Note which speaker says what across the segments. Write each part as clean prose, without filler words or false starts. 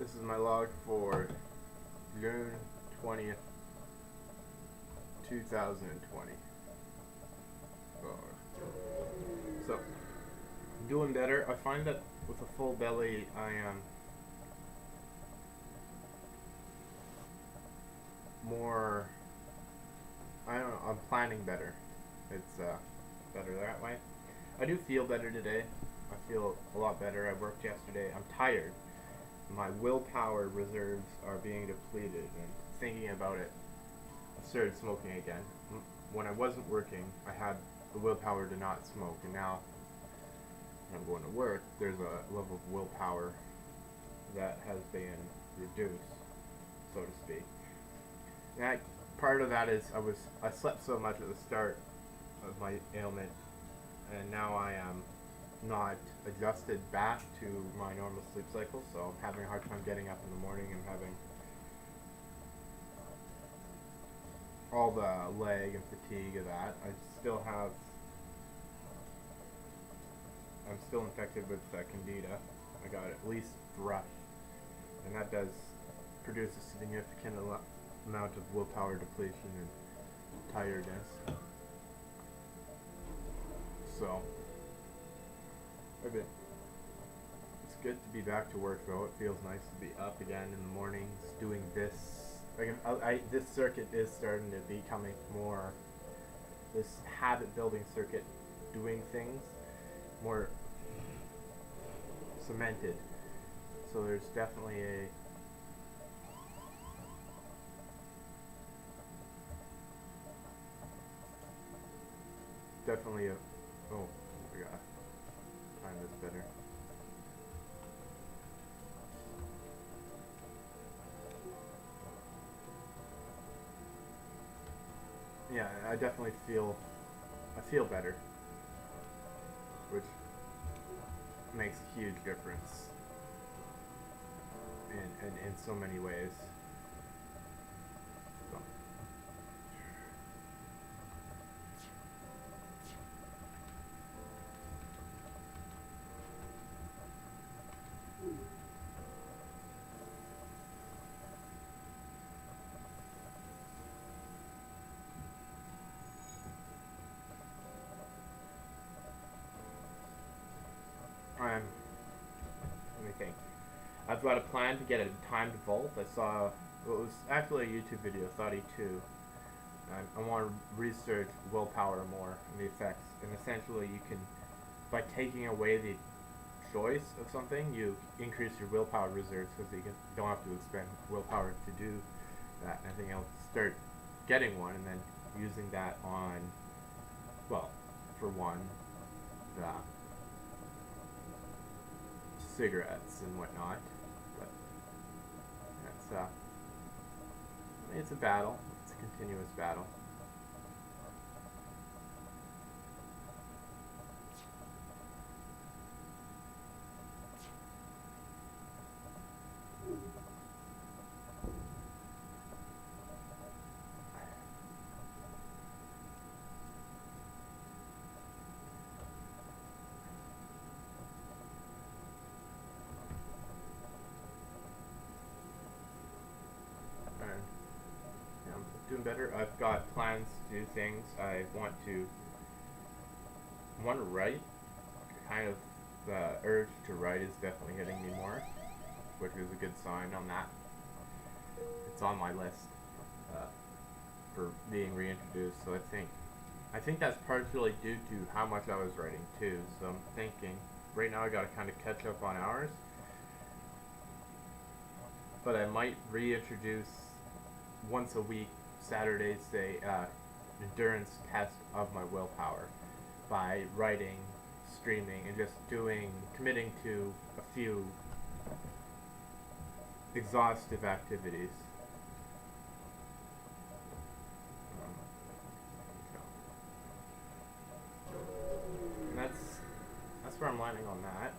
Speaker 1: This is my log for June 20th, 2020. So, I'm doing better. I find that with a full belly, I am more, I don't know, I'm planning better. It's better that way. I do feel better today. I feel a lot better. I worked yesterday. I'm tired. My willpower reserves are being depleted, and thinking about it, I started smoking again. When I wasn't working, I had the willpower to not smoke, and now when I'm going to work, there's a level of willpower that has been reduced, so to speak. And part of that is I slept so much at the start of my ailment, and now I am not adjusted back to my normal sleep cycle, so I'm having a hard time getting up in the morning and having all the leg and fatigue of that. I'm still infected with Candida. I got at least thrush, and that does produce a significant amount of willpower depletion and tiredness. So, it's good to be back to work though. It feels nice to be up again in the mornings doing this. This circuit is starting to becoming more, this habit building circuit, doing things more cemented. So there's definitely a oh, I forgot. Time is better. Yeah, I definitely feel better, which makes a huge difference in so many ways. So. Let me think. I've got a plan to get a timed vault. I saw, well, it was actually a YouTube video, Thoughty 2. I want to research willpower more and the effects. And essentially you can, by taking away the choice of something, you increase your willpower reserves because you don't have to expend willpower to do that. And I think I'll start getting one and then using that on, well, for one, the cigarettes and whatnot, but that's it's a battle. It's a continuous battle. I'm doing better. I've got plans to do things. I want to write. Kind of the urge to write is definitely hitting me more, which is a good sign on that. It's on my list for being reintroduced. So I think that's partially due to how much I was writing too. So I'm thinking right now I got to kind of catch up on hours, but I might reintroduce once a week, Saturdays, say, endurance test of my willpower by writing, streaming, and just committing to a few exhaustive activities. And that's where I'm landing on that.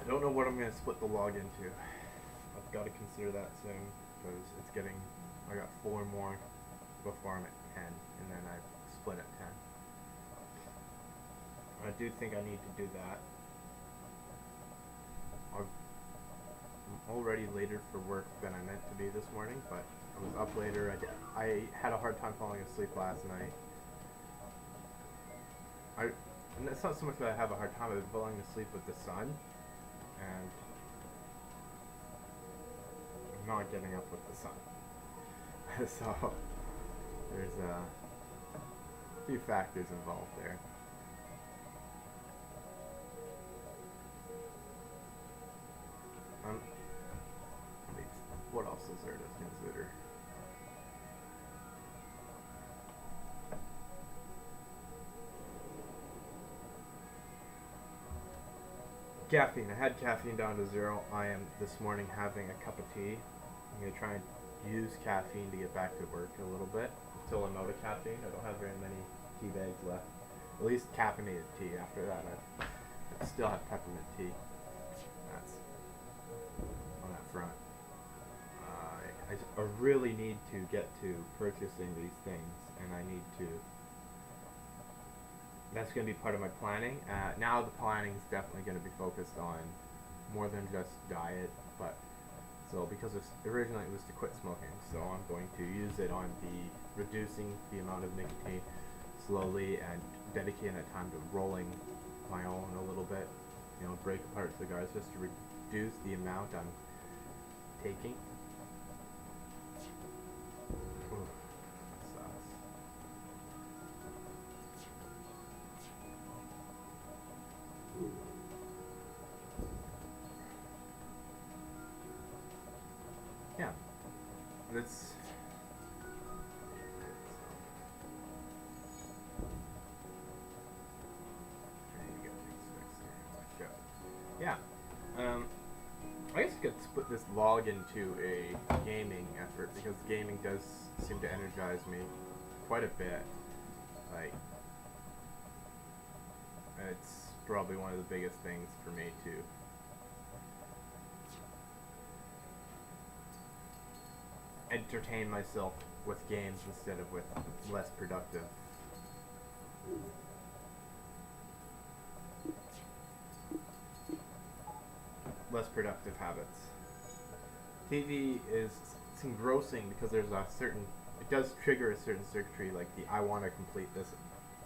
Speaker 1: I don't know what I'm going to split the log into. I've got to consider that soon, because I got 4 more before I'm at 10, and then I split at 10. I do think I need to do that. I'm already later for work than I meant to be this morning, but I was up later. I had a hard time falling asleep last night. And it's not so much that I have a hard time. I've been falling asleep with the sun, and I'm not getting up with the sun. So there's a few factors involved there. What else is there to consider? Caffeine. I had caffeine down to 0. I am this morning having a cup of tea. I'm going to try and use caffeine to get back to work a little bit until I'm out of caffeine. I don't have very many tea bags left. At least caffeinated tea. After that, I still have peppermint tea. That's on that front. I really need to get to purchasing these things, and I need to. That's going to be part of my planning. Now the planning is definitely going to be focused on more than just diet, but so because originally it was to quit smoking, so I'm going to use it on the reducing the amount of nicotine slowly and dedicating that time to rolling my own a little bit, break apart cigars just to reduce the amount I'm taking. Ooh, that sucks. Yeah, that's. Yeah, I guess I could split this vlog into a gaming effort because gaming does seem to energize me quite a bit. Like, it's probably one of the biggest things for me to entertain myself with games instead of with less productive habits. TV is it's engrossing because there's a certain it does trigger a certain circuitry, like the I want to complete this,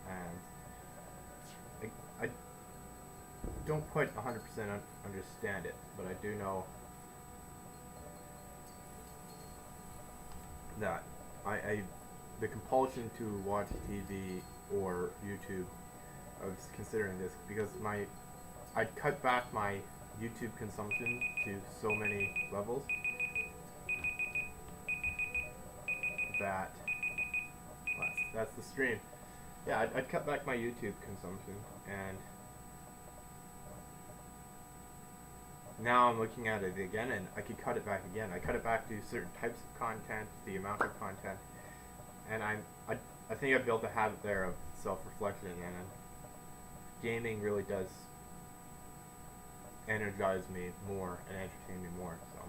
Speaker 1: and I don't quite 100% understand it, but I do know that the compulsion to watch TV or YouTube, I was considering this because I'd cut back my YouTube consumption to so many levels that that's the stream. Yeah, I'd cut back my YouTube consumption, and now I'm looking at it again, and I could cut it back again. I cut it back to certain types of content, the amount of content, and I think I've built a habit there of self-reflection, and gaming really does energize me more and entertain me more. So